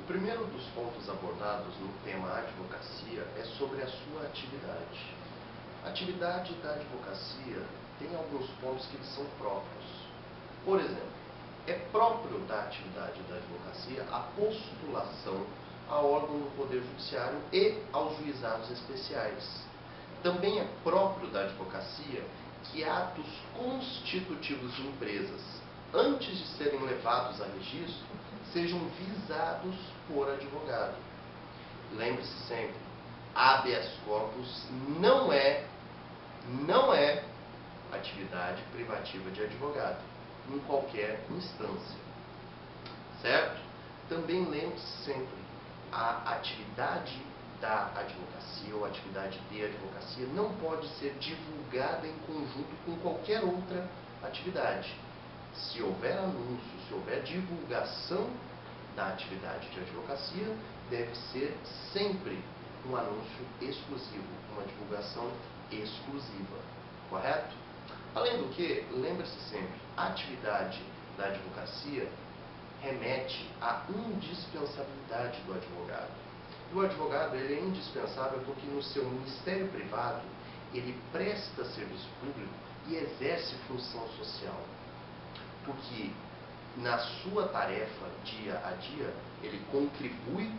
O primeiro dos pontos abordados no tema advocacia é sobre a sua atividade. A atividade da advocacia tem alguns pontos que são próprios. Por exemplo, é próprio da atividade da advocacia a postulação a órgão do Poder Judiciário e aos juizados especiais. Também é próprio da advocacia que atos constitutivos de empresas, antes de serem levados a registro, sejam visados por advogado. Lembre-se sempre, habeas corpus não é atividade privativa de advogado, em qualquer instância. Certo? Também lembre-se sempre, a atividade da advocacia ou atividade de advocacia não pode ser divulgada em conjunto com qualquer outra atividade. Se houver anúncio, se houver divulgação da atividade de advocacia, deve ser sempre um anúncio exclusivo, uma divulgação exclusiva. Correto? Além do que, lembre-se sempre, a atividade da advocacia remete à indispensabilidade do advogado. O advogado ele é indispensável porque no seu ministério privado ele presta serviço público e exerce função social. Porque na sua tarefa dia a dia ele contribui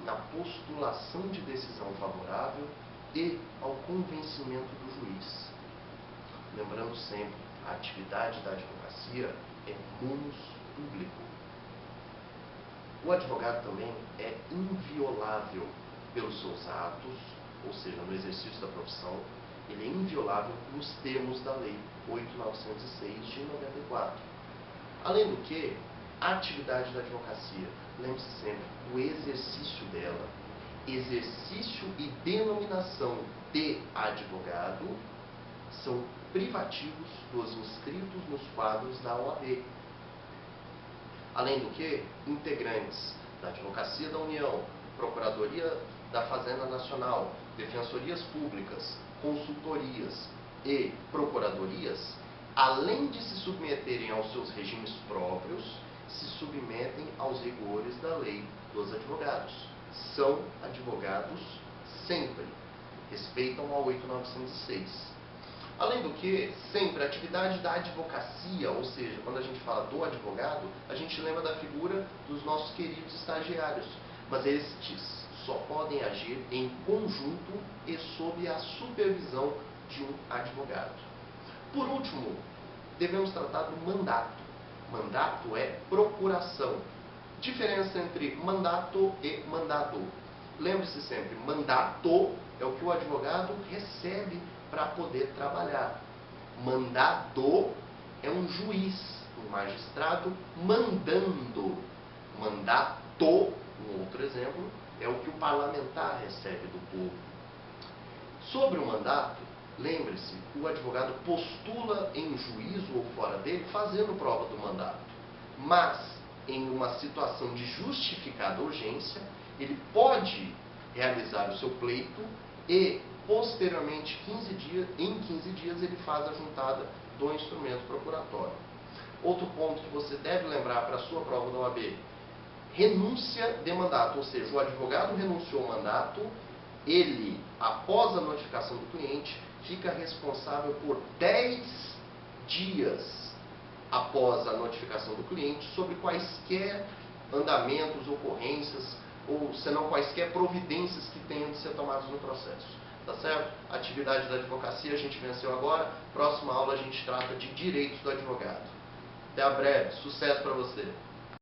na postulação de decisão favorável e ao convencimento do juiz. Lembrando sempre, a atividade da advocacia é munus público. O advogado também é inviolável pelos seus atos, ou seja, no exercício da profissão, ele é inviolável nos termos da Lei 8.906 de 94. Além do que, a atividade da advocacia, lembre-se sempre, o exercício dela, exercício e denominação de advogado, são privativos dos inscritos nos quadros da OAB. Além do que, integrantes da Advocacia da União, Procuradoria da Fazenda Nacional, Defensorias Públicas, Consultorias e Procuradorias, além de se submeterem aos seus regimes próprios, se submetem aos rigores da lei dos advogados. São advogados sempre, respeitam a 8.906. Além do que, sempre a atividade da advocacia, ou seja, quando a gente fala do advogado, a gente lembra da figura dos nossos queridos estagiários. Mas estes só podem agir em conjunto e sob a supervisão de um advogado. Por último, devemos tratar do mandato. Mandato é procuração. Diferença entre mandato e mandado. Lembre-se sempre, mandato é o que o advogado recebe para poder trabalhar. Mandado é um juiz, um magistrado mandando. Mandato, um outro exemplo, é o que o parlamentar recebe do povo. Sobre o mandato, lembre-se, o advogado postula em juízo ou fora dele fazendo prova do mandato. Mas, em uma situação de justificada urgência, ele pode realizar o seu pleito e, posteriormente, em 15 dias, ele faz a juntada do instrumento procuratório. Outro ponto que você deve lembrar para a sua prova da OAB, renúncia de mandato, ou seja, o advogado renunciou ao mandato, ele, após a notificação do cliente, fica responsável por 10 dias após a notificação do cliente sobre quaisquer andamentos, ocorrências, ou senão quaisquer providências que tenham de ser tomadas no processo. Tá certo? A atividade da advocacia a gente venceu agora. Próxima aula a gente trata de direitos do advogado. Até a breve. Sucesso para você!